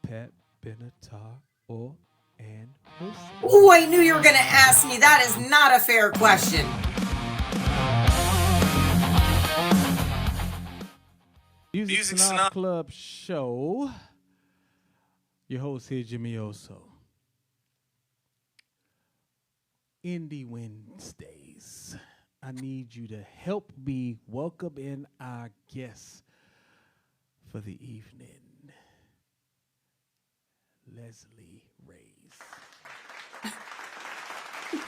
Pat Benatar or Ann Wilson? Oh, I knew you were going to ask me. That is not a fair question. Music Snob Club show. Your host here, Jimmy Oso. Indie Wednesdays. I need you to help me welcome in our guests for the evening. Leslie Reyes.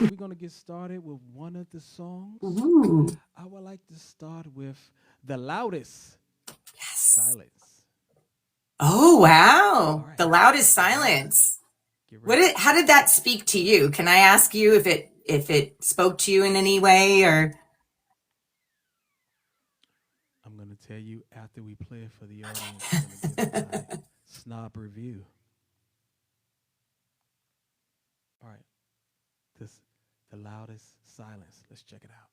We're going to get started with one of the songs. Ooh. I would like to start with The Loudest Silence. Oh, wow. Right. The Loudest Silence. How did that speak to you? Can I ask you if it spoke to you in any way, or? I'm going to tell you after we play it for the audience. I'm going to give my snob review. All right. The Loudest Silence. Let's check it out.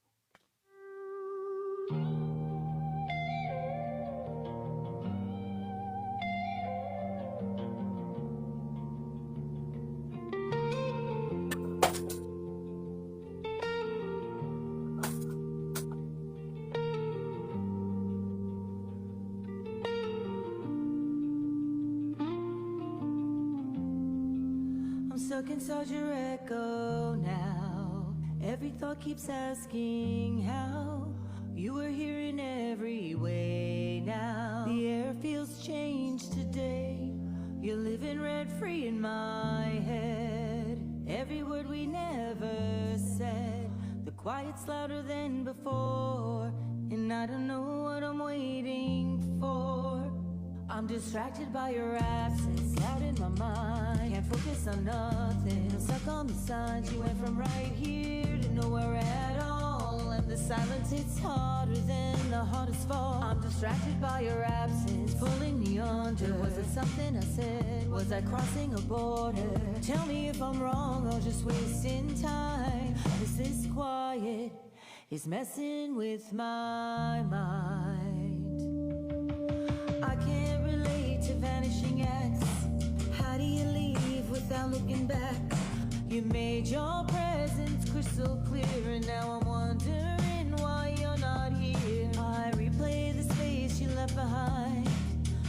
Stuck inside your echo now. Every thought keeps asking how. You were here in every way now. The air feels changed today. You're living rent-free in my head. Every word we never said. The quiet's louder than before. And I don't know what I'm waiting for. I'm distracted by your absence, loud in my mind. Can't focus on nothing. I'm stuck on the signs. You went from right here to nowhere at all. And the silence hits harder than the hardest fall. I'm distracted by your absence, pulling me under. Was it something I said? Was I crossing a border? Tell me if I'm wrong or just wasting time. This quiet is messing with my mind. I can't relate to vanishing acts. How do you leave without looking back? You made your presence crystal clear, and now I'm wondering why you're not here. I replay the space you left behind,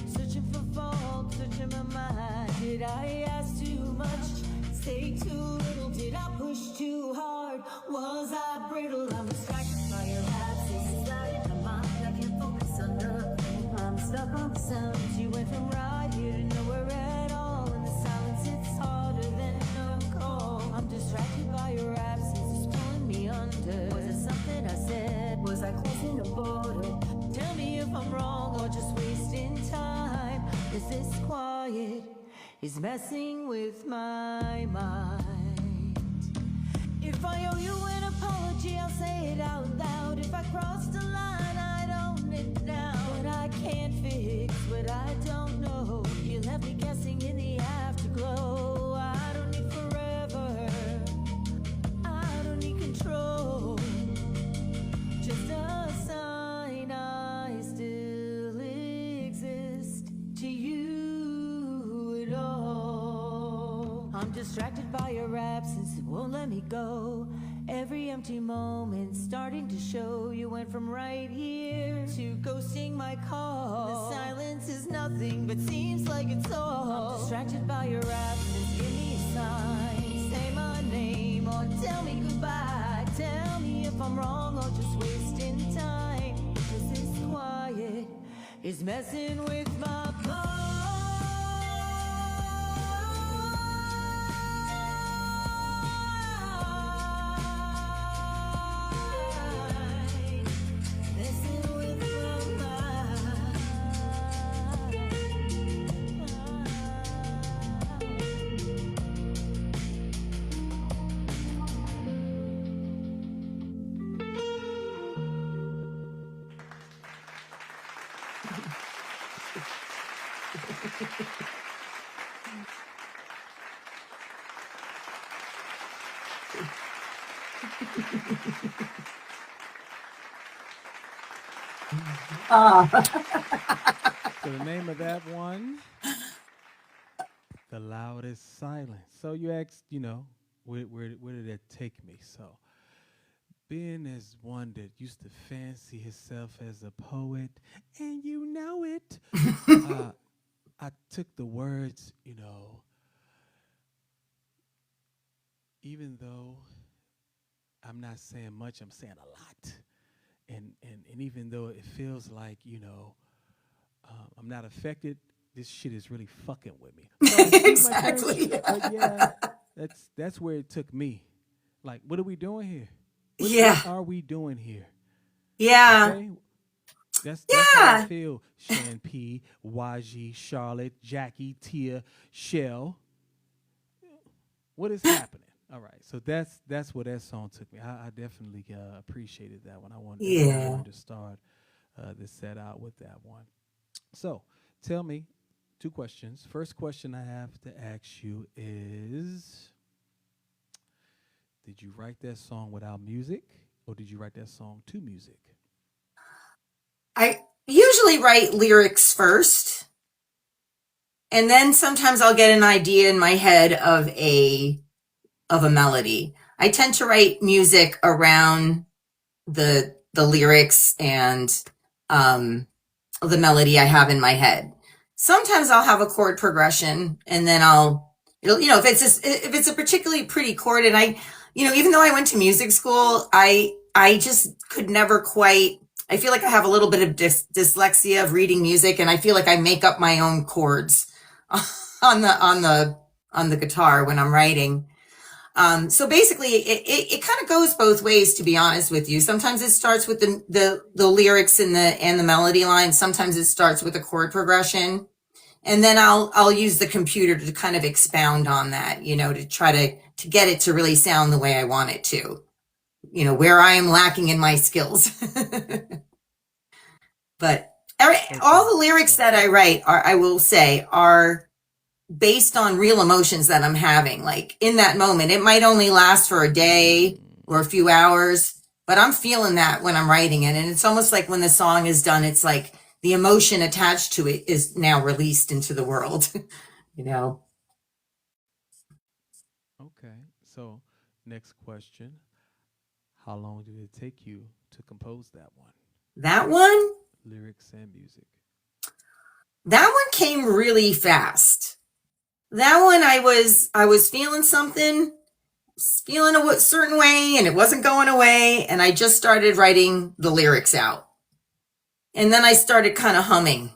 searching for fault, searching my mind. Did I ask too much? Say too little? Did I push too hard? Was I brittle? I'm distracted by your absence. Inside my mind, I can't focus on nothing. I'm stuck on the sounds. You went from right here to nowhere at all. And the silence, it's harder than a call. I'm distracted by your absence. It's pulling me under. Was it something I said? Was I crossing a border? Tell me if I'm wrong or just wasting time. Cause this quiet is messing with my mind. If I owe you an apology, I'll say it out loud. If I crossed the line, I'd own it now. But I can't fix what I don't know. You left me guessing in the afterglow. I don't need forever. I don't need control. Just a sign I still exist to you at all. I'm distracted by your absence, it won't let me go. Every empty moment starting to show. You went from right here to ghosting my call. The silence is nothing but seems like it's all. I'm distracted by your absence, give me a sign. Say my name or tell me goodbye. Tell me if I'm wrong or just wasting time. Cause this quiet is messing with my mind. So the name of that one The loudest silence. So you asked, where did that take me? So being as one that used to fancy himself as a poet, and you know it, uh, I took the words, even though I'm not saying much, I'm saying a lot. And even though it feels like, I'm not affected, this shit is really fucking with me. So I speak my church, Exactly. but yeah, that's where it took me. Like, what are we doing here? What Yeah. are we doing here? Yeah. Okay, that's how I Yeah. feel. Shan P, YG, Charlotte, Jackie, Tia, Shell. What is happening? All right, so that's where that song took me. I definitely appreciated that one. That's why I Yeah. wanted to start this set out with that one. So tell me two questions. First question I have to ask you is: did you write that song without music, or did you write that song to music? I usually write lyrics first, and then sometimes I'll get an idea in my head of a melody. I tend to write music around the lyrics and um the melody I have in my head. Sometimes I'll have a chord progression and then if it's a particularly pretty chord and even though I went to music school, I just could never quite. I feel like I have a little bit of dyslexia of reading music, and I feel like I make up my own chords on the guitar when I'm writing. So basically, it kind of goes both ways, to be honest with you. Sometimes it starts with the lyrics and the melody line. Sometimes it starts with a chord progression, and then I'll use the computer to kind of expound on that, to try to get it to really sound the way I want it to, where I am lacking in my skills. But all Okay, the lyrics so that I write I will say, are based on real emotions that I'm having. Like in that moment, it might only last for a day or a few hours, but I'm feeling that when I'm writing it. And it's almost like when the song is done, it's like the emotion attached to it is now released into the world, you know? okay, so next question: how long did it take you to compose that one? That one, Lyrics and music. that one came really fast. That one, I was feeling something, feeling a certain way, and it wasn't going away. And I just started writing the lyrics out. And then I started kind of humming,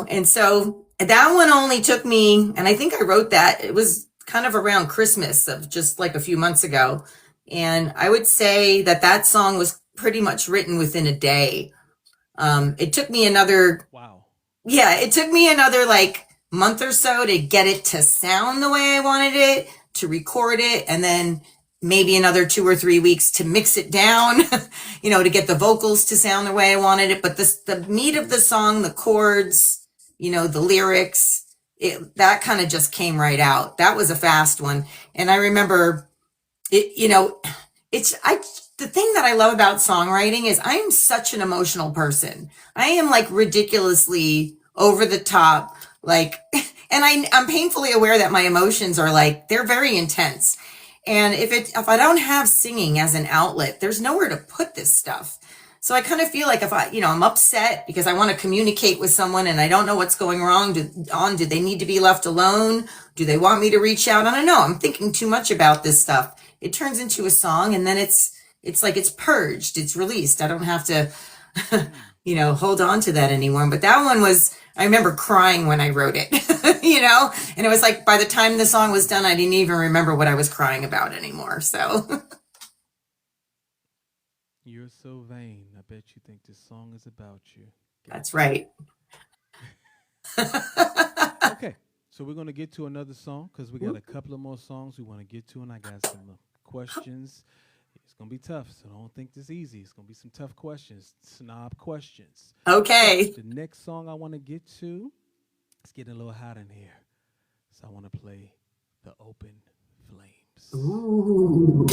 And so that one only took me, and I think I wrote that, it was kind of around Christmas of just like a few months ago. And I would say that that song was pretty much written within a day. It took me another, Wow. yeah, it took me another like month or so to get it to sound the way I wanted it, to record it, and then maybe another 2 or 3 weeks to mix it down, to get the vocals to sound the way I wanted it. But the meat of the song, the chords, the lyrics, that kind of just came right out. That was a fast one. And I remember it, the thing that I love about songwriting is I am such an emotional person. I am like ridiculously over the top, like, and I'm painfully aware that my emotions are like, they're very intense. And if I don't have singing as an outlet, there's nowhere to put this stuff. So I kind of feel like if I'm upset because I want to communicate with someone and I don't know what's going wrong. Do they need to be left alone? Do they want me to reach out? I don't know. I'm thinking too much about this stuff. It turns into a song, and then it's like it's purged. It's released. I don't have to, Mm. hold on to that anymore. But that one was, I remember crying when I wrote it, and it was like by the time the song was done, I didn't even remember what I was crying about anymore. So You're so vain. I bet you think this song is about you. that's Gotcha. right. Okay, so we're gonna get to another song because we got a couple of more songs we want to get to, and I got some questions. It's gonna be tough, so don't think this easy. It's gonna be some tough questions, snob questions. So Okay. the next song I want to get to, it's getting a little hot in here, so I want to play "The Open Flames." Ooh.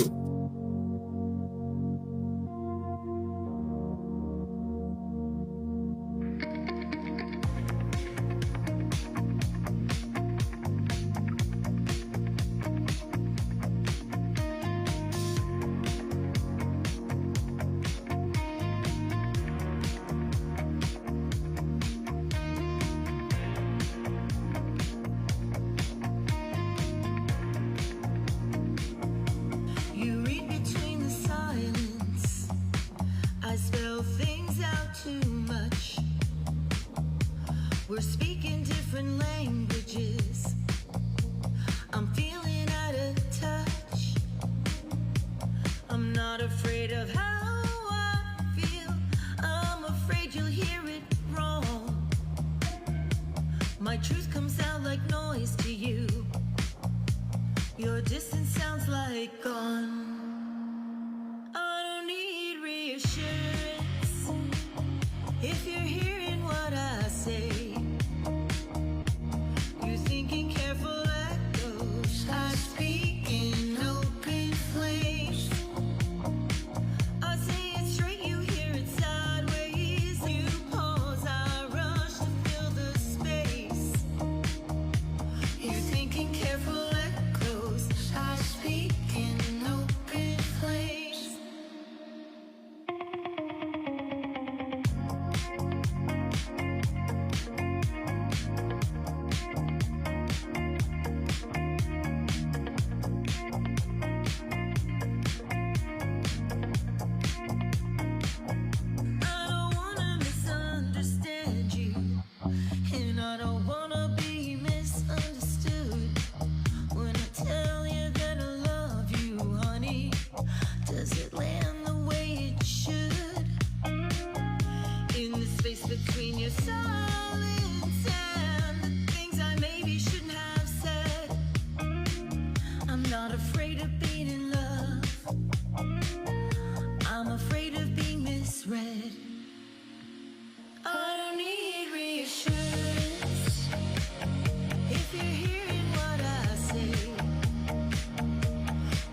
different languages. I'm feeling out of touch. I'm not afraid of how I feel. I'm afraid you'll hear it wrong. My truth comes out like noise to you. Your distance sounds like gone. I don't need reassurance if you're hearing what I say. You're thinking careful echoes. I speak in open flames. I say it straight, you hear it sideways. You pause, I rush to fill the space. You're thinking careful echoes. I speak in open flames. I don't wanna misunderstand you, and I don't wanna be misunderstood. When I tell you that I love you, honey, does it land the way it should? In the space between your silence and the things I maybe shouldn't have said, I'm not afraid of being in love. I'm afraid of being misread. I don't need reassurance if you're hearing what I say.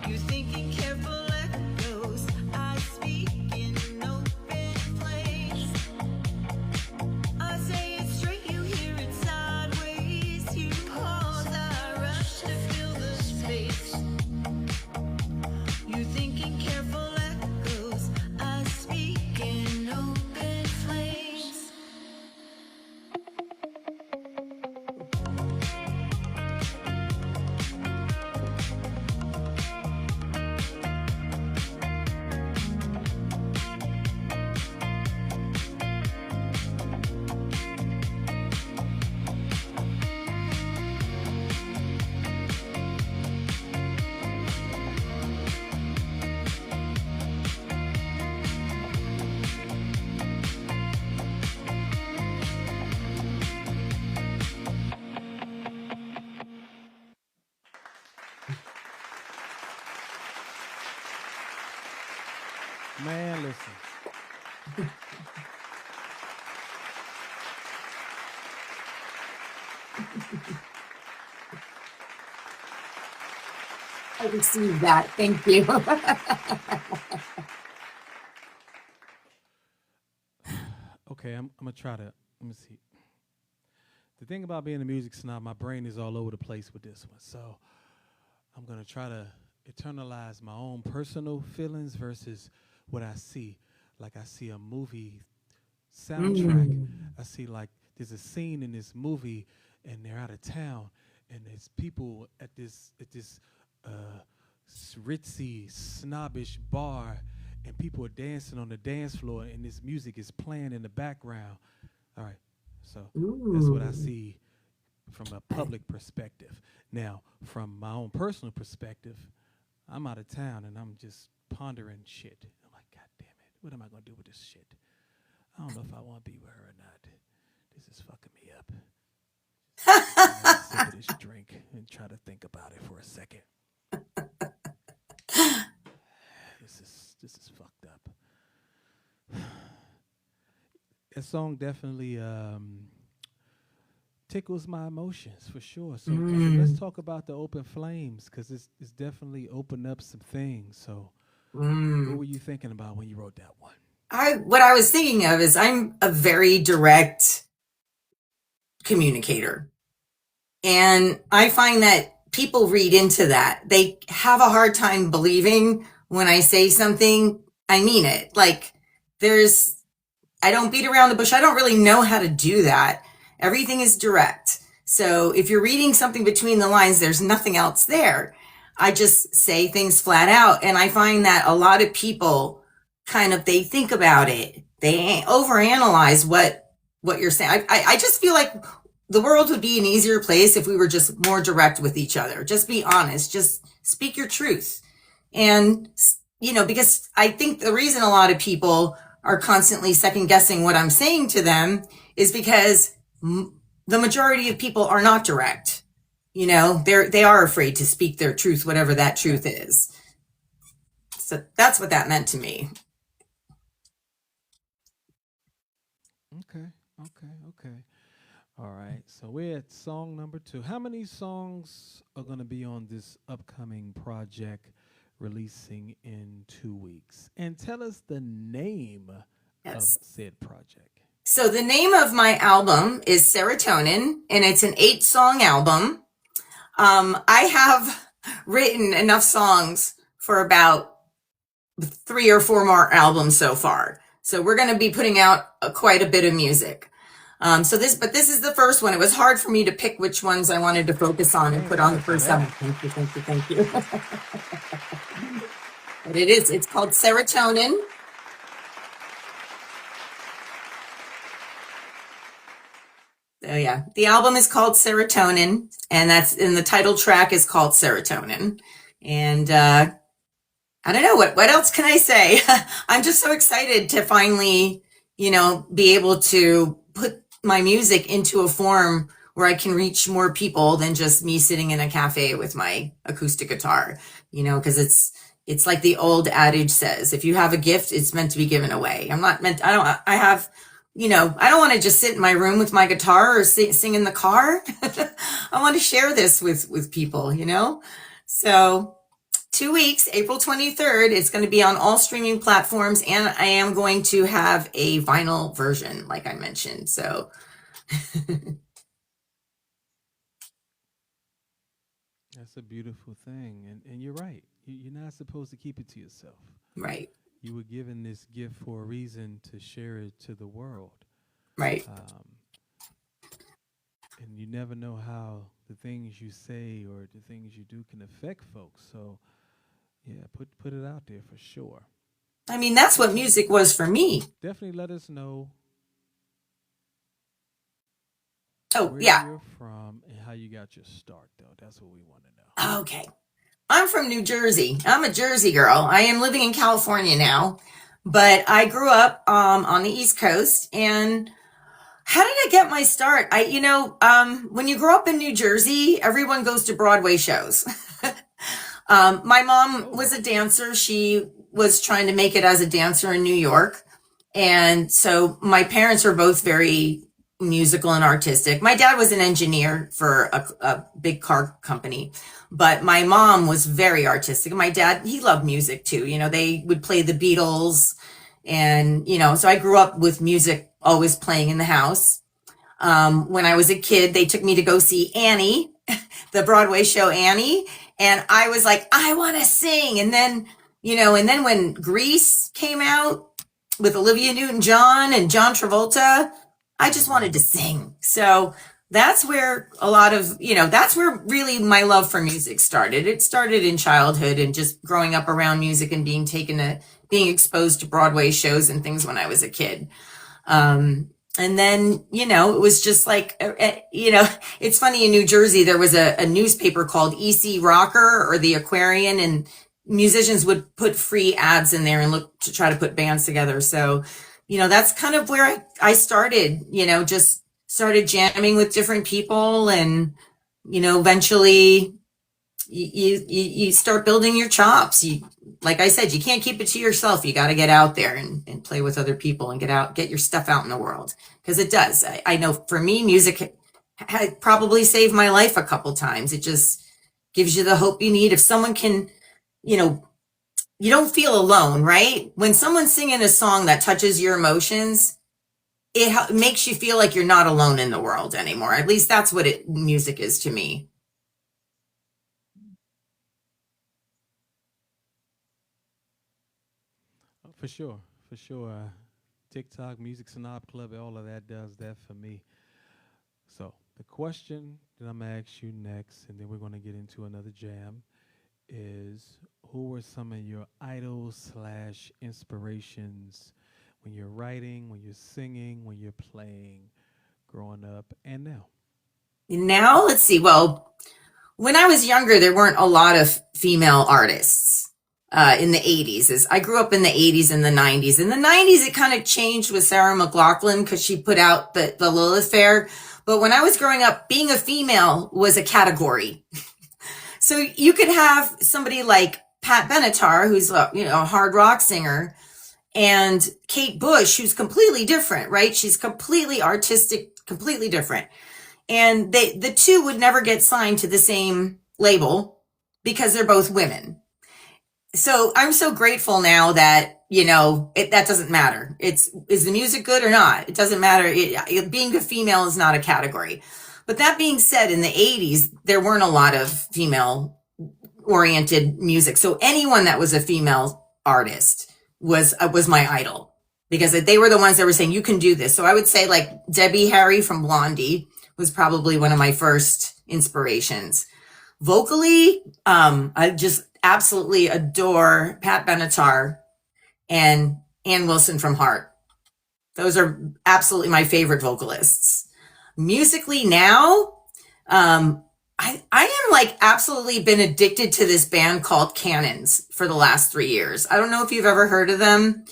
You're thinking careful echoes. I speak in open flames. I say it straight, you hear it sideways. You pause, I rush to fill the space. You're thinking careful echoes. I speak in open flames. Man, listen. I received that. Thank you. Okay, I'm gonna try to. Let me see. The thing about being a music snob, my brain is all over the place with this one. So I'm gonna try to internalize my own personal feelings versus what I see. Like I see a movie soundtrack. I see like there's a scene in this movie and they're out of town and there's people at this ritzy, snobbish bar and people are dancing on the dance floor and this music is playing in the background. All right, so that's what I see from a public perspective. Now, from my own personal perspective, I'm out of town and I'm just pondering shit. I'm like, God damn it, what am I gonna do with this shit? I don't know if I want to be with her or not. This is fucking me up. Sip of this drink and try to think about it for a second. This is fucked up. That song definitely tickles my emotions for sure. So let's talk about the open flames because it's definitely opened up some things. So what were you thinking about when you wrote that one? What I was thinking of is I'm a very direct communicator. And I find that people read into that. They have a hard time believing when I say something, I mean it. Like I don't beat around the bush. I don't really know how to do that. Everything is direct. So if you're reading something between the lines, there's nothing else there. I just say things flat out. And I find that a lot of people they think about it. They overanalyze what you're saying. I just feel like the world would be an easier place if we were just more direct with each other. Just be honest. Just speak your truth. And, because I think the reason a lot of people are constantly second guessing what I'm saying to them is because the majority of people are not direct. They are afraid to speak their truth, whatever that truth is. So that's what that meant to me. Okay, okay, okay. All right. So we're at song number 2. How many songs are going to be on this upcoming project releasing in 2 weeks? And tell us the name of Yes. said project. So the name of my album is Serotonin, and it's an 8-song album. I have written enough songs for about 3 or 4 more albums so far. So we're going to be putting out quite a bit of music. But this is the first one. It was hard for me to pick which ones I wanted to focus on and put on the first album. Thank you, thank you, thank you. But it's called Serotonin. So yeah, the album is called Serotonin, and the title track is called Serotonin. And I don't know what else can I say. I'm just so excited to finally, be able to put my music into a form where I can reach more people than just me sitting in a cafe with my acoustic guitar. Because it's like the old adage says, if you have a gift, it's meant to be given away. I don't want to just sit in my room with my guitar or sing in the car. I want to share this with people, So 2 weeks, April 23rd, it's going to be on all streaming platforms, and I am going to have a vinyl version, like I mentioned. So That's a beautiful thing. And you're right. You're not supposed to keep it to yourself. right, You were given this gift for a reason to share it to the world. right. Um, and you never know how the things you say or the things you do can affect folks. So, yeah, put it out there for sure. I mean, that's what music was for me. Definitely let us know Oh, where yeah. you're from and how you got your start, though. That's what we want to know. Okay. I'm from New Jersey. I'm a Jersey girl. I am living in California now, but I grew up on the East Coast. And how did I get my start? When you grow up in New Jersey, everyone goes to Broadway shows. My mom was a dancer. She was trying to make it as a dancer in New York. And so my parents are both very musical and artistic. My dad was an engineer for a big car company, but my mom was very artistic. My dad, he loved music too. They would play the Beatles. And, so I grew up with music always playing in the house. When I was a kid, they took me to go see Annie, the Broadway show Annie. And I was like, I want to sing. And then when Grease came out with Olivia Newton-John and John Travolta, I just wanted to sing. So that's where that's where really my love for music started. It started in childhood and just growing up around music and being exposed to Broadway shows and things when I was a kid. And then, it was just like, it's funny, in New Jersey, there was a newspaper called EC Rocker or the Aquarian, and musicians would put free ads in there and look to try to put bands together. So, that's kind of where I started, just started jamming with different people. And, eventually you start building your chops. Like I said, you can't keep it to yourself. You got to get out there and play with other people and get your stuff out in the world. Because it does. I know for me, music had probably saved my life a couple times. It just gives you the hope you need. If someone can, you don't feel alone, right? When someone's singing a song that touches your emotions, it makes you feel like you're not alone in the world anymore. At least that's what music is to me. For sure, for sure. TikTok, Music Snob Club, all of that does that for me. So the question that I'm gonna ask you next, and then we're gonna get into another jam, is who were some of your idols slash inspirations when you're writing, when you're singing, when you're playing, growing up, and now? Now, let's see. Well, when I was younger, there weren't a lot of female artists in the 80s. As I grew up in the 80s and the 90s. In the 90s, it kind of changed with Sarah McLachlan because she put out the Lilith Fair. But when I was growing up, being a female was a category. So you could have somebody like Pat Benatar, who's a hard rock singer, and Kate Bush, who's completely different, right? She's completely artistic, completely different. And the two would never get signed to the same label because they're both women. So I'm so grateful now that, that doesn't matter. Is the music good or not? It doesn't matter. Being a female is not a category. But that being said, in the 80s, there weren't a lot of female oriented music. So anyone that was a female artist was my idol because they were the ones that were saying, you can do this. So I would say like Debbie Harry from Blondie was probably one of my first inspirations. Vocally, I just absolutely adore Pat Benatar and Ann Wilson from Heart. Those are absolutely my favorite vocalists. Musically now, I am like absolutely been addicted to this band called Cannons for the last 3 years. I don't know if you've ever heard of them,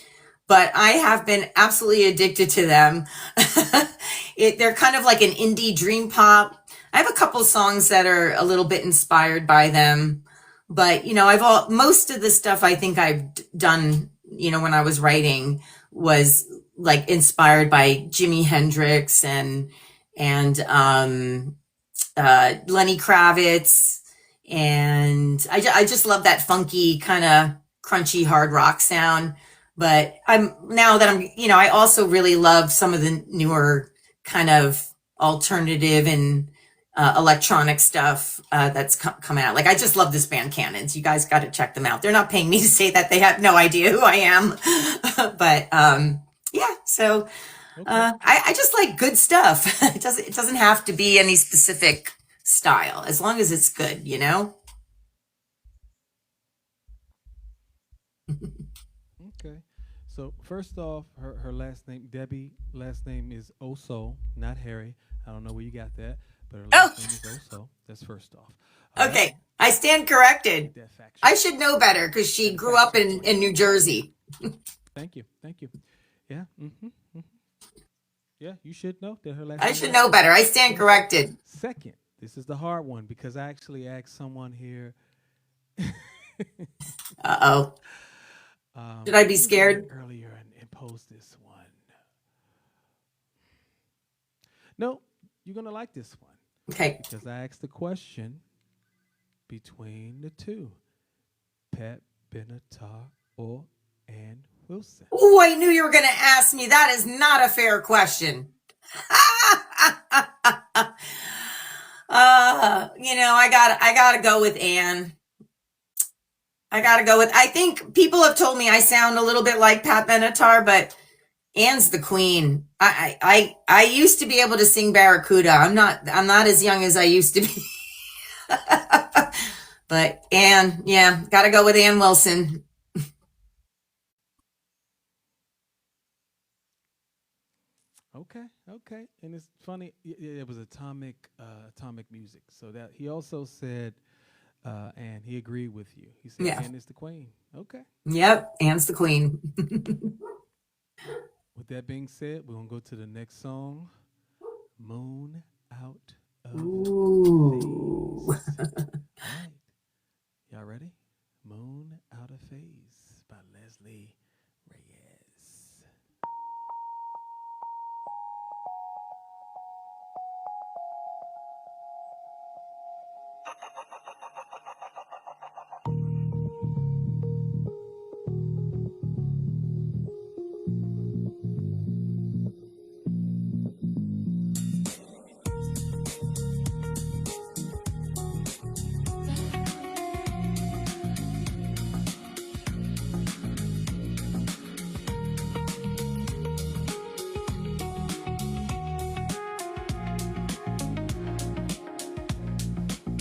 but I have been absolutely addicted to them. They're kind of like an indie dream pop. I have a couple songs that are a little bit inspired by them, but most of the stuff I think I've done, when I was writing was like inspired by Jimi Hendrix and Lenny Kravitz. And I just love that funky kind of crunchy hard rock sound. But I also really love some of the newer kind of alternative and electronic stuff that's coming out. Like I just love this band Cannons. You guys got to check them out. They're not paying me to say that. They have no idea who I am. But yeah, so I just like good stuff. It doesn't have to be any specific style as long as it's good, Okay. So first off, her last name, Debbie, last name is Oso, not Harry. I don't know where you got that, but her last name is Oso. That's first off. All Okay. right. I stand corrected. That factual. I should know better because she grew up in New Jersey. Thank you. Yeah. Yeah, you should know that her last I name should is know Oso. better. I stand corrected. Second, this is the hard one because I actually asked someone here. Uh-oh. Should I be scared? Earlier and posed this one. No, you're going to like this one. Okay. Because I asked the question between the two, Pat Benatar or Ann Wilson. Oh, I knew you were going to ask me. That is not a fair question. I gotta go with Ann. I think people have told me I sound a little bit like Pat Benatar, but Ann's the queen. I used to be able to sing Barracuda. I'm not as young as I used to be. But Ann, yeah, gotta go with Ann Wilson. Okay. And it's funny, it was atomic music. So that he also said, and he agreed with you. He said Yeah. Ann is the queen. Okay. Yep, Ann's the queen. With that being said, we're gonna go to the next song, Moon Out of Ooh. Phase. All right. Y'all ready? Moon Out of Phase by Leslie Reyes.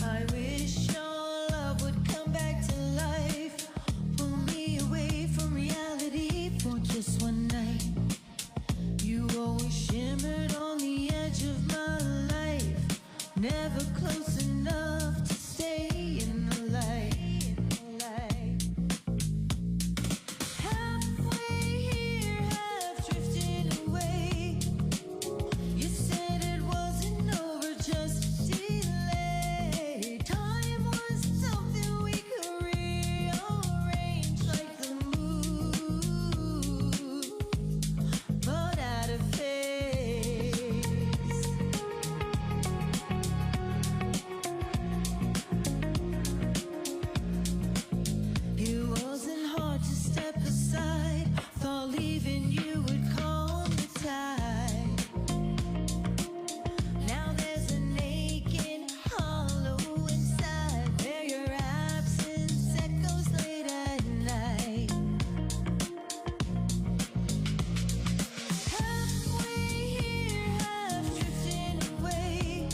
I wish never close enough to stay in the light. Halfway here, half drifting away. You said it wasn't over, just delay. Time was something we could rearrange like the mood, but out of phase. It wasn't hard to step aside. Thought leaving you would calm the tide. Now there's an aching hollow inside where your absence echoes late at night. Halfway here, half drifting away.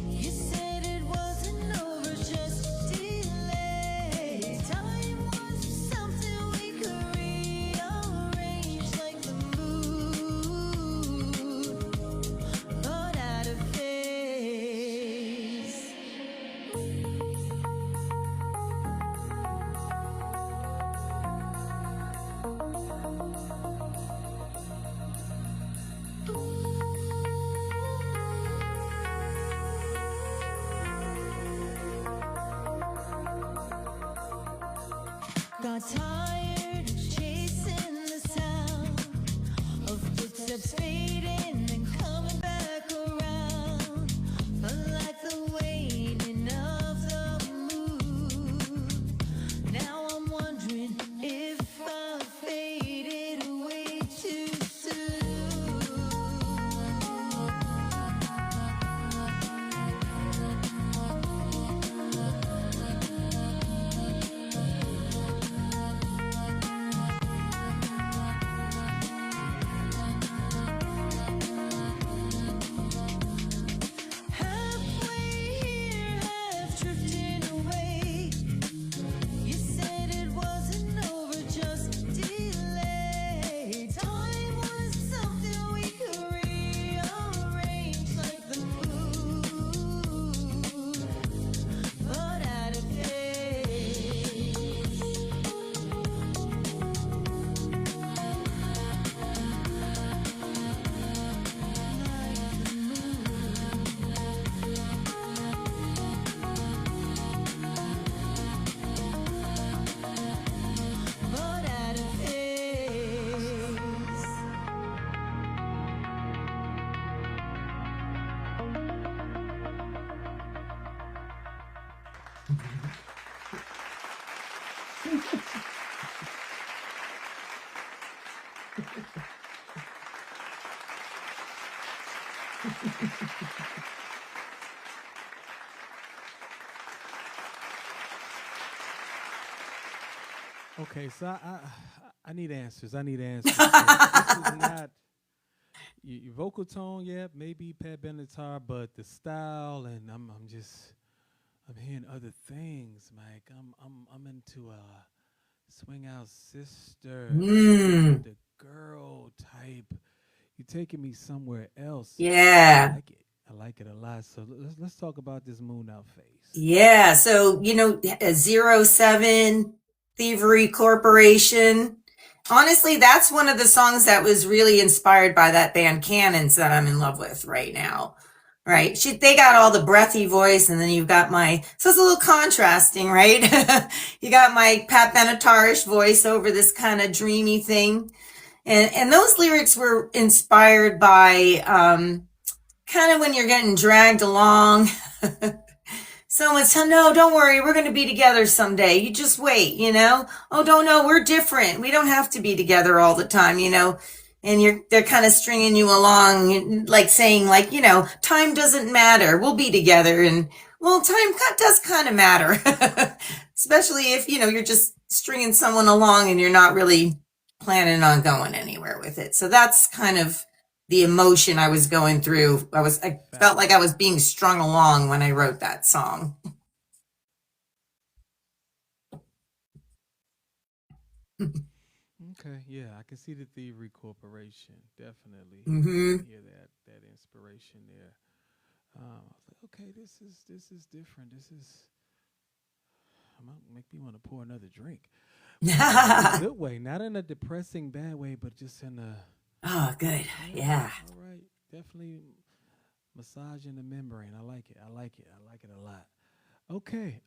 You said it wasn't over, just delay. Time was something we could rearrange like the mood, but out of phase. Got tired of chasing the sound of footsteps fading and coming back around. But like the waning of the moon, now I'm wondering if I faded away too soon. Halfway here, half drifting away. You said it wasn't over, just delay. Time was something we could rearrange like the mood, but out of phase. But out of phase. Okay, so I need answers. I need answers. So this is not your vocal tone, yeah, maybe Pat Benatar, but the style, and I'm hearing other things, Mike. I'm into swing out sister, the girl type. You're taking me somewhere else. Yeah. I like it a lot. So let's talk about this moon out phase. Yeah. So, 07 Thievery Corporation. Honestly, that's one of the songs that was really inspired by that band Cannons that I'm in love with right now. Right. They got all the breathy voice, and then you've got so it's a little contrasting, right? You got my Pat Benatarish voice over this kind of dreamy thing. And those lyrics were inspired by, kind of when you're getting dragged along. Someone's telling, no, don't worry, we're going to be together someday. You just wait, Oh, don't know, we're different. We don't have to be together all the time, And they're kind of stringing you along, like saying, time doesn't matter. We'll be together. And well, time does kind of matter, especially if you're just stringing someone along and you're not really planning on going anywhere with it. So that's kind of the emotion I was going through. I felt like I was being strung along when I wrote that song. Okay, yeah, I can see the Thievery Corporation, definitely. Mm-hmm. Hear that inspiration there. I was like, okay, this is different. This is might make me want to pour another drink, but in a good way, not in a depressing bad way, but just in a Oh, good. yeah, Yeah. all right, definitely massaging the membrane. I like it. I like it. I like it a lot. Okay,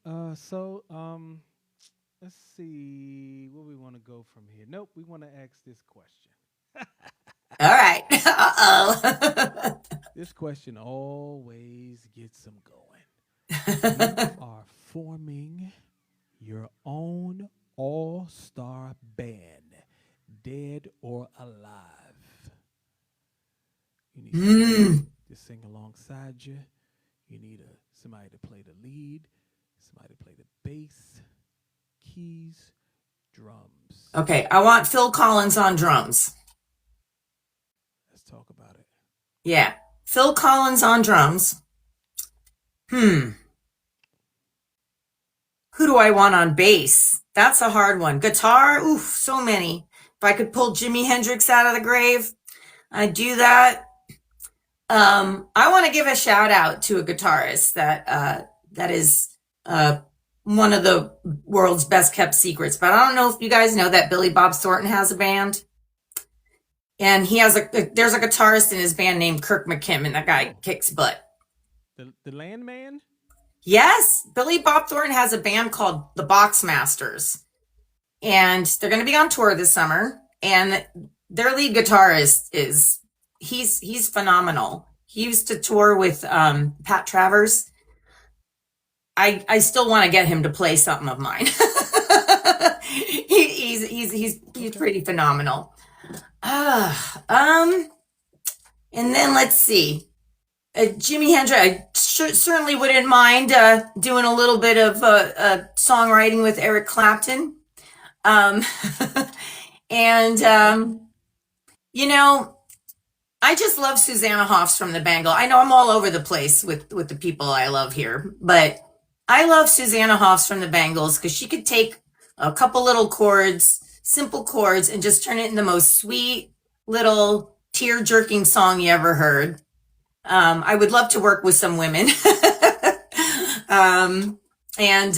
let's see where we want to go from here. Nope, we want to ask this question. All right. Uh-oh. This question always gets them going. You are forming your own all star band, dead or alive. You need somebody Mm. to sing alongside you. You need somebody to play the lead, somebody to play the bass, keys, drums. Okay, I want Phil Collins on drums. Let's talk about it. Yeah. Phil Collins on drums. Hmm. Who do I want on bass? That's a hard one. Guitar? Oof, so many. If I could pull Jimi Hendrix out of the grave, I'd do that. I want to give a shout out to a guitarist that is one of the world's best kept secrets. But I don't know if you guys know that Billy Bob Thornton has a band, and there's a guitarist in his band named Kirk McKim, and that guy kicks butt. The Landman? Yes, Billy Bob Thornton has a band called the Boxmasters, and they're going to be on tour this summer. And their lead guitarist he's phenomenal. He used to tour with Pat Travers. I still want to get him to play something of mine. He's pretty phenomenal. And then let's see. Jimi Hendrix, I certainly wouldn't mind doing a little bit of songwriting with Eric Clapton. And you know, I just love Susanna Hoffs from the Bangle. I know I'm all over the place with the people I love here, but I love Susanna Hoffs from the Bangles because she could take a couple little chords, simple chords, and just turn it into the most sweet little tear-jerking song you ever heard. I would love to work with some women. And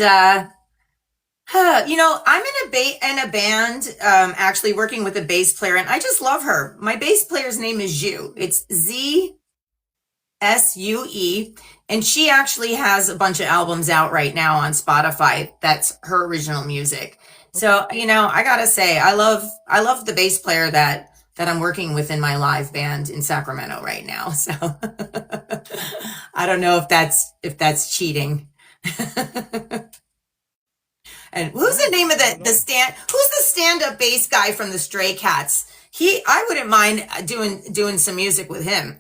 you know, I'm in a band, actually working with a bass player, and I just love her. My bass player's name is Zhu. It's ZSUE, and she actually has a bunch of albums out right now on Spotify. That's her original music. So, you know, I gotta say, I love the bass player that I'm working with in my live band in Sacramento right now. So I don't know if that's cheating. And who's the name of who's the stand-up bass guy from the Stray Cats? I wouldn't mind doing some music with him.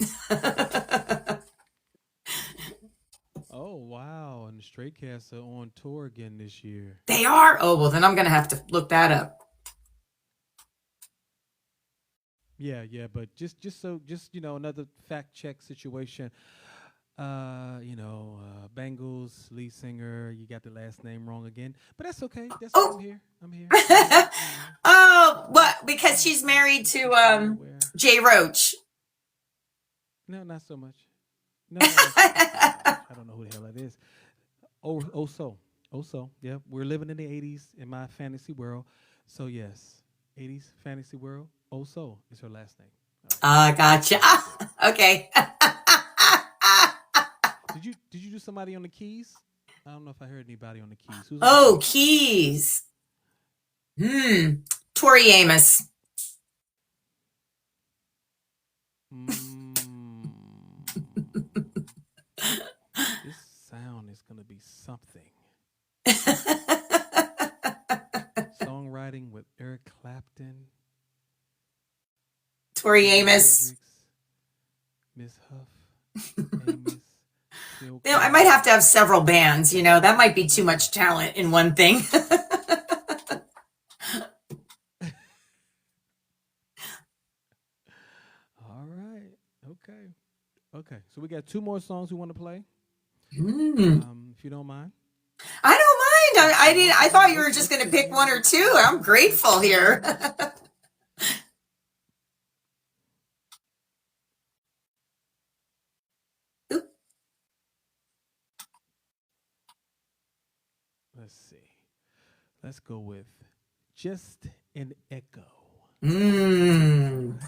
Oh wow! And the Stray Cats are on tour again this year. They are? Oh well, then I'm gonna have to look that up. Yeah, but just you know, another fact check situation. Bangles lead singer, you got the last name wrong again, but that's okay. That's why I'm here. I'm here. Oh, what? Because she's married to Jay Roach. No, not so much. No, I don't know who the hell that is. So, yeah, we're living in the '80s in my fantasy world. So yes, '80s fantasy world. So is her last name. Gotcha. Okay. Did you do somebody on the keys? I don't know if I heard anybody on the keys. Who's Oh, keys. Tori Amos. This sound is gonna be something. Songwriting with Eric Clapton. Tori Amos. Miss Huff. Amos. You know, I might have to have several bands, you know, that might be too much talent in one thing. All right. Okay. So we got two more songs we want to play. If you don't mind. I don't mind. I thought you were just going to pick one or two. I'm grateful here. Let's see. Let's go with just an echo. Mm.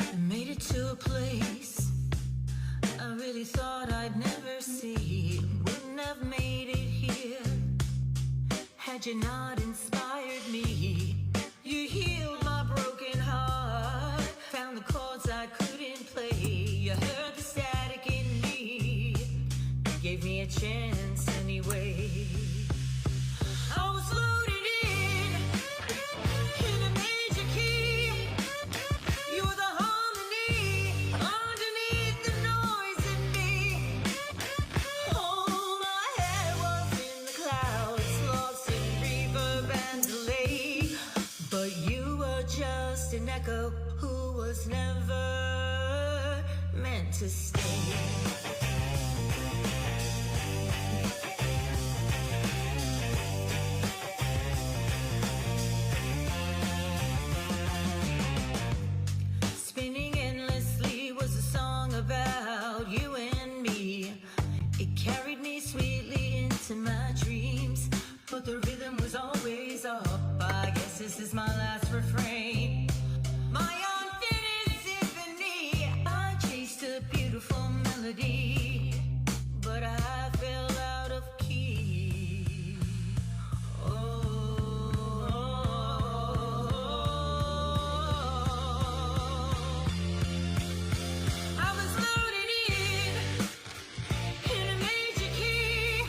I made it to a place I really thought I'd never see. Wouldn't have made it here had you not inspired me. You healed my broken heart, found the chords I couldn't play. You heard the static in me, you gave me a chance anyway. I was floating in a major key. You were the harmony underneath the noise in me. Oh, my head was in the clouds, lost in reverb and delay. But you were just an echo who was never meant to stay. Spinning endlessly was a song about you and me. It carried me sweetly into my dreams, but the rhythm was always up. I guess this is my last refrain, my unfinished symphony. I chased a beautiful melody, but I fell out of key. I was loaded in a major key.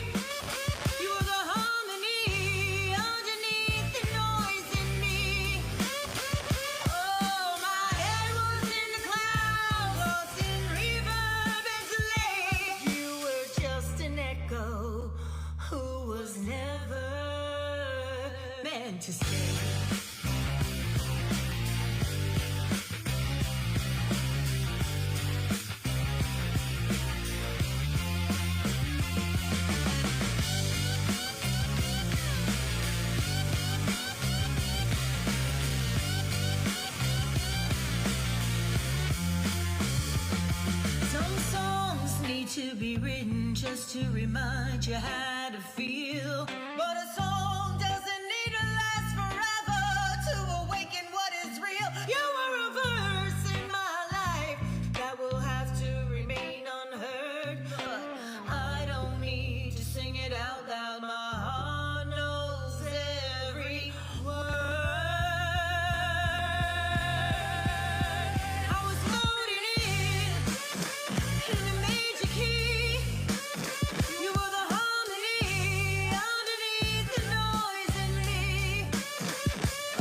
You were the harmony underneath the noise in me. Oh, my head was in the clouds, lost in reverb and delay. You were just an echo who was never meant to stay. Some songs need to be written just to remind you how to feel. But a song doesn't need to last forever to awaken what is real. You were a verse in my life that will have to remain unheard. But I don't need to sing it out loud. My heart knows every word. I was loaded in a major key. You were the harmony underneath the noise in me.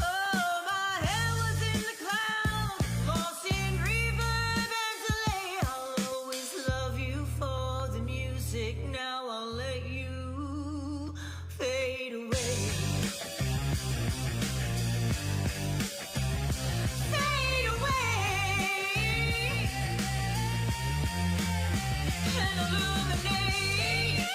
Oh, my head was in the clouds, lost in reverb and delay. I'll always love you for the music. Now I'll let you fade away. Fade away and illuminate.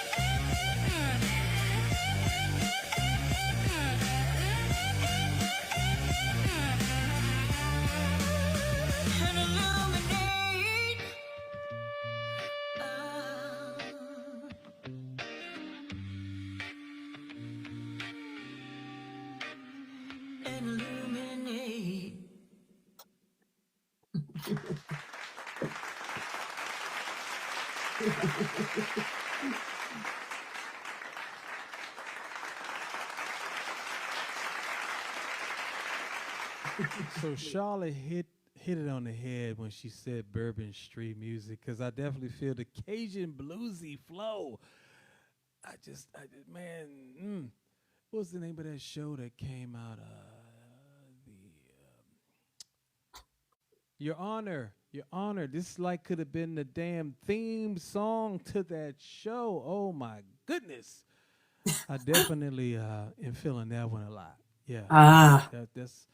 And illuminate. And illuminate. So Charlotte hit it on the head when she said Bourbon Street music, because I definitely feel the Cajun bluesy flow. Man, what's the name of that show that came out? Your Honor. This like could have been the damn theme song to that show. Oh my goodness, I definitely am feeling that one a lot. Yeah, Ah, that's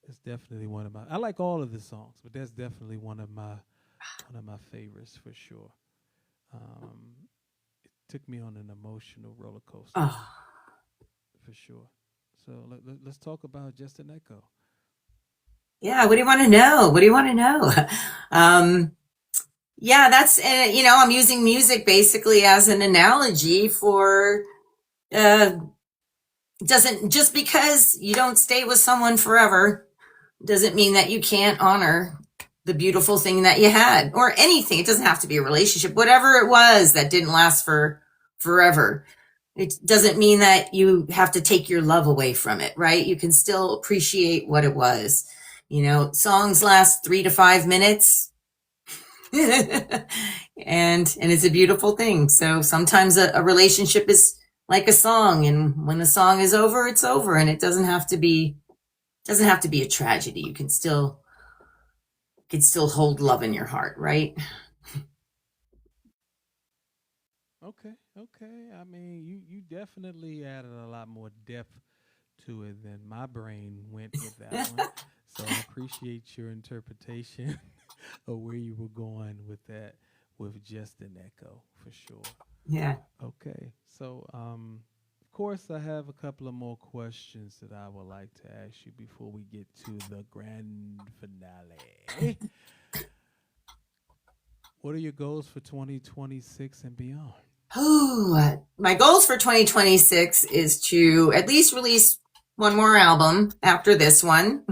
It's definitely one of my. I like all of the songs, but that's definitely one of my favorites for sure. Um, it took me on an emotional roller coaster Oh, for sure. So let's talk about Just an Echo. yeah. What do you want to know? What do you want to know? Um, yeah, that's, I'm using music basically as an analogy for, uh, doesn't, just because you don't stay with someone forever doesn't mean that you can't honor the beautiful thing that you had or anything. It doesn't have to be a relationship, whatever it was that didn't last for forever. It doesn't mean that you have to take your love away from it, right? You can still appreciate what it was. Songs last 3 to 5 minutes. And it's a beautiful thing. So sometimes a relationship is like a song, and when the song is over, it's over, and it doesn't have to be a tragedy. You can still hold love in your heart, right? Okay, okay. I mean, you definitely added a lot more depth to it than my brain went with that one. So I appreciate your interpretation of where you were going with that, with Just an Echo for sure. Yeah. Okay, so of course, I have a couple of more questions that I would like to ask you before we get to the grand finale. What are your goals for 2026 and beyond? Oh, my goals for 2026 is to at least release one more album after this one,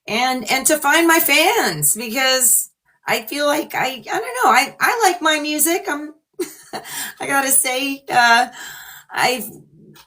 and to find my fans, because I feel like I don't know, I like my music. I gotta say, I've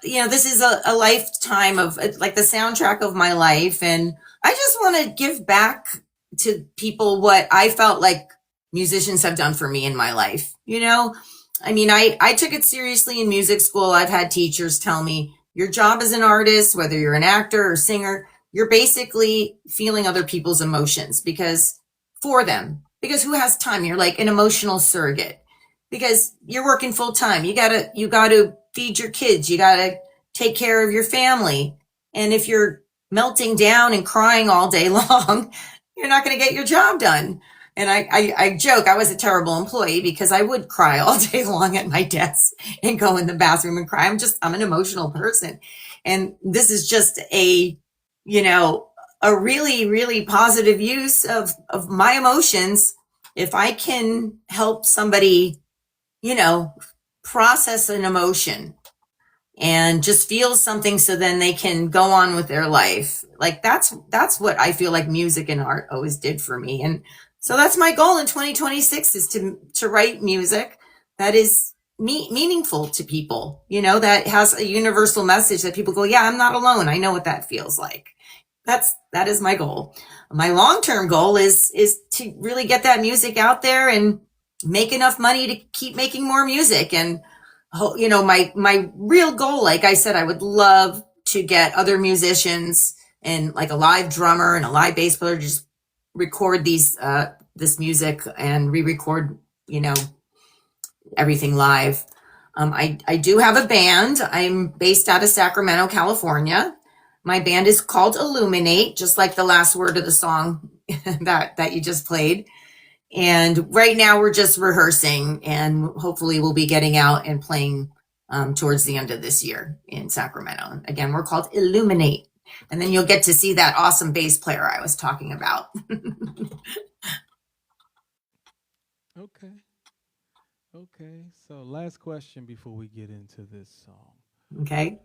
this is a lifetime of, like, the soundtrack of my life, and I just want to give back to people what I felt like musicians have done for me in my life. I mean, I took it seriously in music school. I've had teachers tell me, your job as an artist, whether you're an actor or singer, you're basically feeling other people's emotions, because for them, because who has time? You're like an emotional surrogate, because you're working full time. You gotta feed your kids. You gotta take care of your family. And if you're melting down and crying all day long, you're not going to get your job done. And I joke, I was a terrible employee because I would cry all day long at my desk and go in the bathroom and cry. I'm an emotional person. And this is just you know, a really, really positive use of my emotions. If I can help somebody, you know, process an emotion and just feel something, so then they can go on with their life. Like, that's what I feel like music and art always did for me. And so that's my goal in 2026, is to write music that is meaningful to people, that has a universal message that people go, yeah, I'm not alone. I know what that feels like. That is my goal. My long-term goal is to really get that music out there and make enough money to keep making more music. And my real goal, like I said, I would love to get other musicians and like a live drummer and a live bass player to just record this music and re-record, everything live. I do have a band. I'm based out of Sacramento, California. My band is called Illuminate, just like the last word of the song that you just played. And right now we're just rehearsing, and hopefully we'll be getting out and playing towards the end of this year in Sacramento. Again, we're called Illuminate. And then you'll get to see that awesome bass player I was talking about. Okay, okay. So, last question before we get into this song. Okay.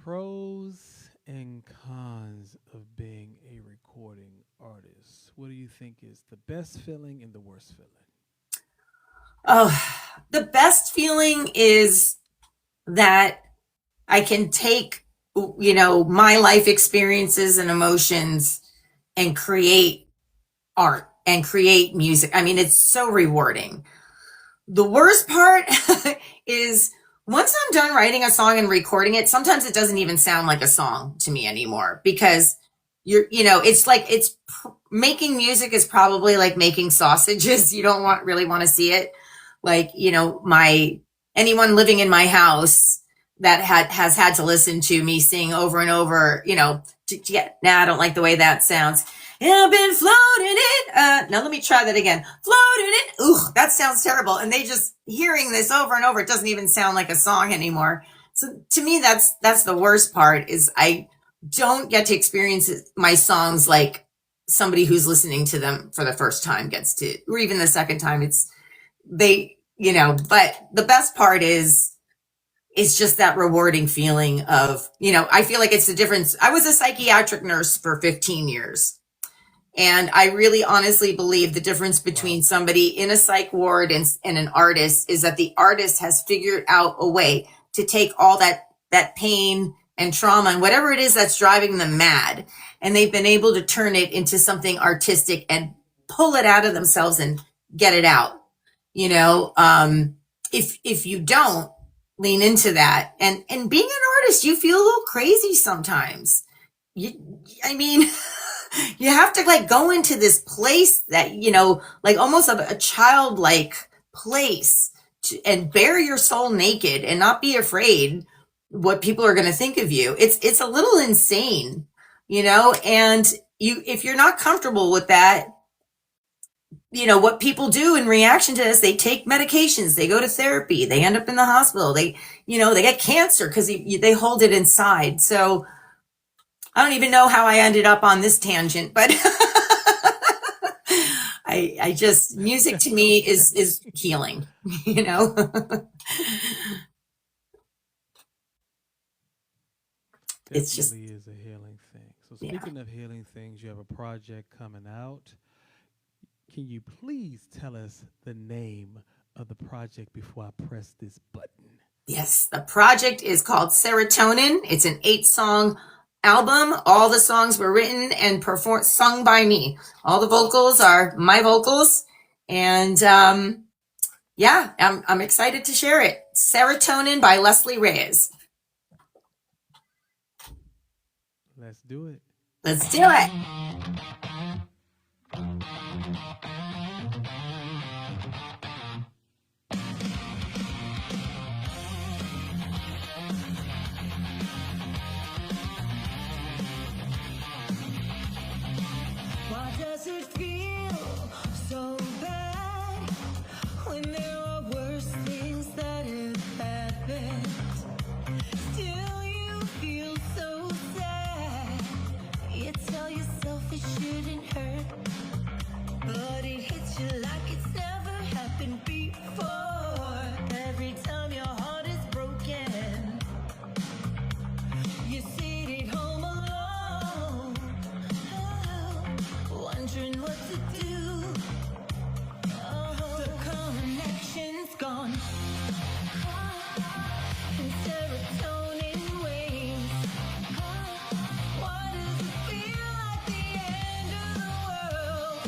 Pros and cons of being a recording artist. What do you think is the best feeling and the worst feeling? Oh, the best feeling is that I can take, my life experiences and emotions and create art and create music. I mean, it's so rewarding. The worst part is, once I'm done writing a song and recording it, sometimes it doesn't even sound like a song to me anymore, because it's like, making music is probably like making sausages. You don't really want to see it. Like, anyone living in my house that has had to listen to me sing over and over, Yeah, nah, I don't like the way that sounds. I've been floating in. Now let me try that again. Floating in. Ooh, that sounds terrible. And they just hearing this over and over. It doesn't even sound like a song anymore. So to me, that's the worst part is I don't get to experience my songs like somebody who's listening to them for the first time gets to, or even the second time. It's they, but the best part is it's just that rewarding feeling of, I feel like it's the difference. I was a psychiatric nurse for 15 years. And I really honestly believe the difference between somebody in a psych ward and an artist is that the artist has figured out a way to take all that pain and trauma and whatever it is that's driving them mad. And they've been able to turn it into something artistic and pull it out of themselves and get it out. If you don't lean into that and being an artist, you feel a little crazy sometimes. You have to like go into this place that, like almost a childlike place and bare your soul naked and not be afraid what people are going to think of you. It's a little insane, and if you're not comfortable with that, what people do in reaction to this, they take medications, they go to therapy, they end up in the hospital, they get cancer because they hold it inside. So I don't even know how I ended up on this tangent, but I just, music to me is healing, It's just, Definitely is a healing thing. So speaking of healing things, you have a project coming out. Can you please tell us the name of the project before I press this button? Yes, the project is called Serotonin. It's an 8-song album. All the songs were written and sung by me. All the vocals are my vocals. And I'm excited to share it. Serotonin by Leslie Reyes. Let's do it. Let's do it. Why does it feel so bad when there are worse things that have happened? Still you feel so sad. You tell yourself it shouldn't hurt, but it hits you like it's never happened before. Every time your heart is broken, you sit at home alone, wondering what to do. The connection's gone, and serotonin wanes. Why does it feel like the end of the world?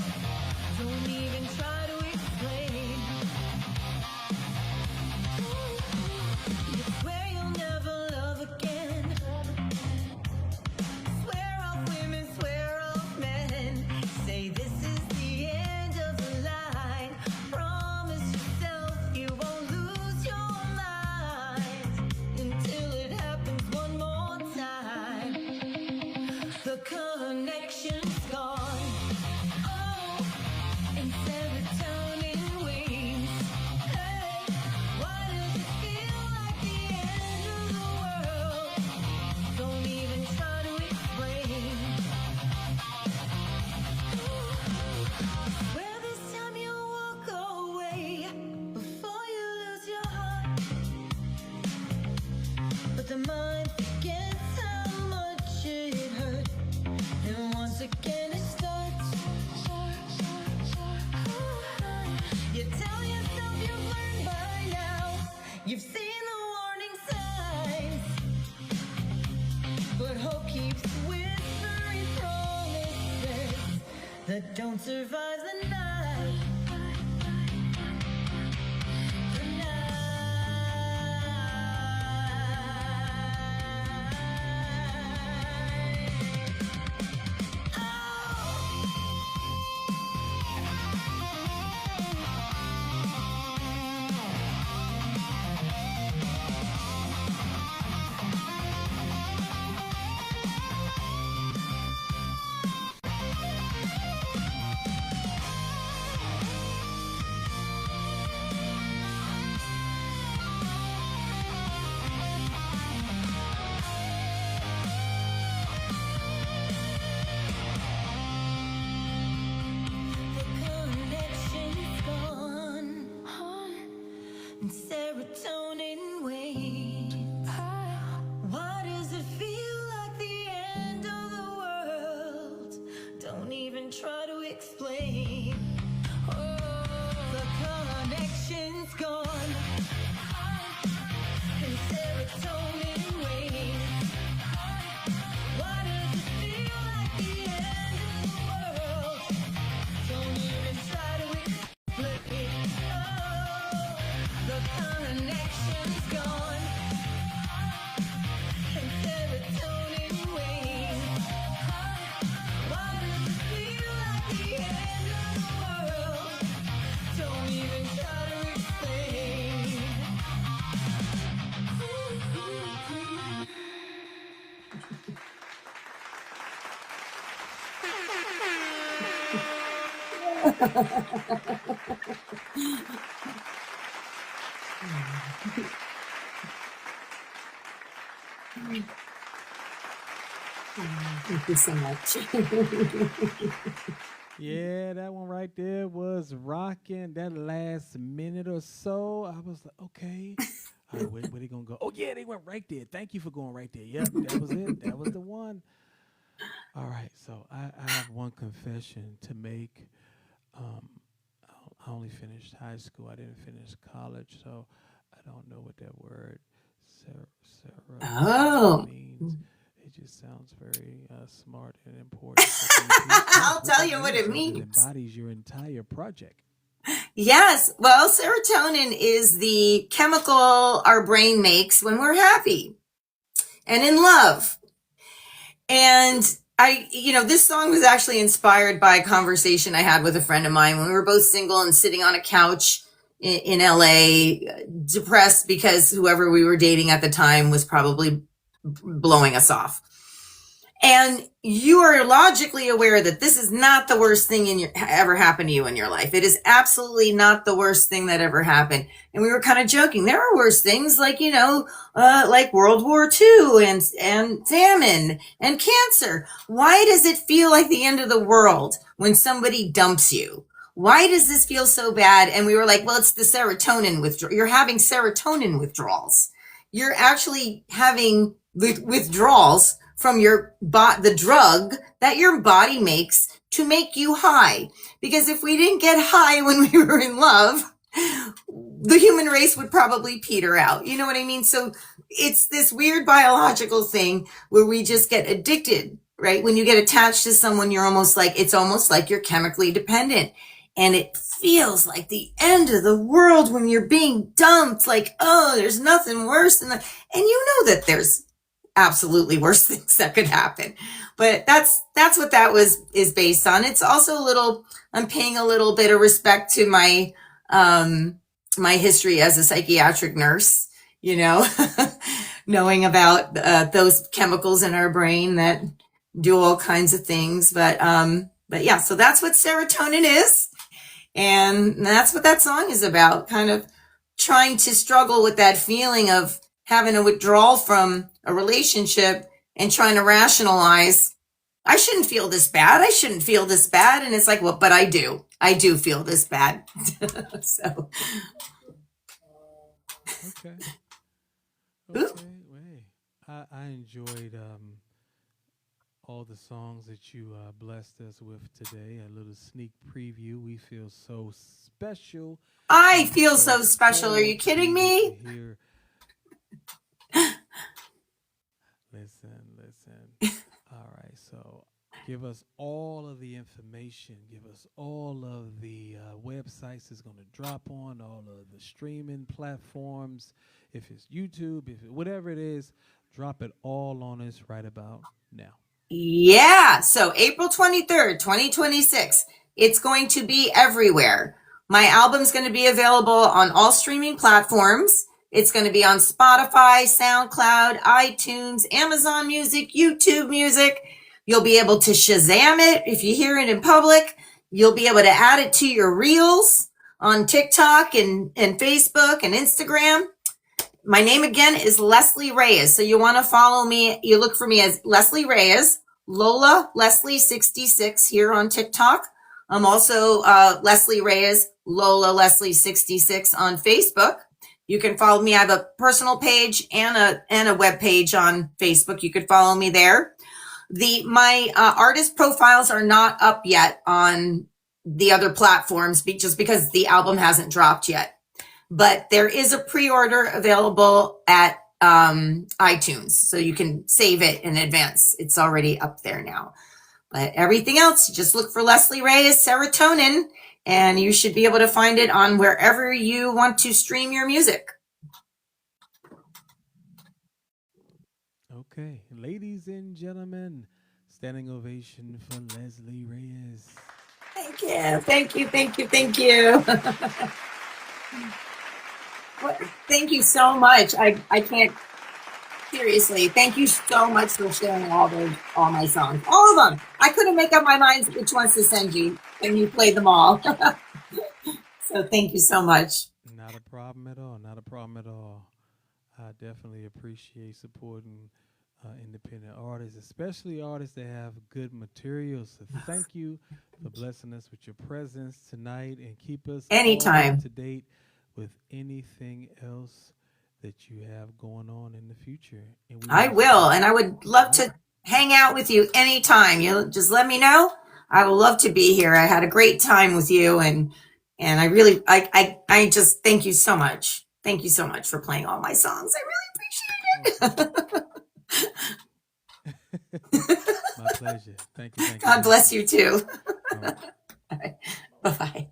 Don't even try to explain. You swear you'll never love again. Swear off women, swear off men. Say this is the end of the line. Promise yourself you won't lose your mind until it happens one more time. The connection's gone. Oh, and serotonin wanes. Hey, why does it feel like the end of the world? Don't even try to explain. Well, this time you'll walk away before you lose your heart. But the mind forgets how much it hurt, and once again it starts. You tell yourself you've learned by now, you've seen the warning signs, but hope keeps whispering promises that don't survive the night. The night. explain. Oh, the connection's gone, and serotonin wanes. Why does it feel like the end of the world? Don't even try to explain. Oh, the connection's gone, and serotonin wanes. Why does it feel like the end of the world? Don't even try to explain. Thank you so much. Yeah, that one right there was rocking. That last minute or so, I was like, okay. All right, where they gonna go? Oh yeah, they went right there. Thank you for going right there. Yep, that was it. That was the one. All right, so I have one confession to make. Um, I only finished high school. I didn't finish college, so I don't know what that word Oh. means. It just sounds very smart and important. So can you please tell I'll us tell that you what it means? It means. embodies your entire project. Yes. Well, serotonin is the chemical our brain makes when we're happy and in love. And this song was actually inspired by a conversation I had with a friend of mine when we were both single and sitting on a couch in LA, depressed because whoever we were dating at the time was probably blowing us off. And you are logically aware that this is not the worst thing ever happened to you in your life. It is absolutely not the worst thing that ever happened. And we were kind of joking. There are worse things like, like World War II and famine and cancer. Why does it feel like the end of the world when somebody dumps you? Why does this feel so bad? And we were like, well, it's the serotonin withdrawal. You're having serotonin withdrawals. You're actually having withdrawals from the drug that your body makes to make you high. Because if we didn't get high when we were in love, the human race would probably peter out. You know what I mean? So it's this weird biological thing where we just get addicted, right? When you get attached to someone, it's almost like you're chemically dependent. And it feels like the end of the world when you're being dumped. Like, oh, there's nothing worse than that. And you know that there's absolutely worse things that could happen. But that's what that is based on. It's also I'm paying a little bit of respect to my history as a psychiatric nurse, knowing about those chemicals in our brain that do all kinds of things. But yeah, so that's what serotonin is. And that's what that song is about, kind of trying to struggle with that feeling of having a withdrawal from a relationship and trying to rationalize, I shouldn't feel this bad. I shouldn't feel this bad. And it's like, well, but I do feel this bad. So. Okay. Wait. I enjoyed all the songs that you blessed us with today. A little sneak preview. We feel so special. I feel so special. Are you kidding me? Listen. All right, so give us all of the information. Give us all of the websites it's going to drop on, all of the streaming platforms. If it's YouTube, whatever it is, drop it all on us right about now. Yeah. So April 23rd, 2026, it's going to be everywhere. My album's going to be available on all streaming platforms. It's going to be on Spotify, SoundCloud, iTunes, Amazon Music, YouTube Music. You'll be able to Shazam it. If you hear it in public, you'll be able to add it to your reels on TikTok and Facebook and Instagram. My name again is Leslie Reyes. So you want to follow me. You look for me as Leslie Reyes, Lola Leslie 66 here on TikTok. I'm also Leslie Reyes, Lola Leslie 66 on Facebook. You can follow me. I have a personal page and a web page on Facebook. You could follow me there. My artist profiles are not up yet on the other platforms just because the album hasn't dropped yet. But there is a pre-order available at iTunes, so you can save it in advance. It's already up there now. But everything else, just look for Leslie Ray as Serotonin, and you should be able to find it on wherever you want to stream your music. Okay, ladies and gentlemen, standing ovation for Leslie Reyes. Thank you, thank you, thank you, thank you. Thank you so much. I can't, seriously, thank you so much for sharing all my songs. All of them. I couldn't make up my mind which ones to send you, and you played them all. So thank you so much. Not a problem at all. Not a problem at all. I definitely appreciate supporting independent artists, especially artists that have good materials. So thank you for blessing us with your presence tonight and keep us all Anytime. up to date with anything else that you have going on in the future. And we I will, and I would love to hang out with you anytime. You just let me know. I will love to be here. I had a great time with you, and I really, I just thank you so much. Thank you so much for playing all my songs. I really appreciate it. My pleasure. Thank you. God bless you too. All right. Bye-bye.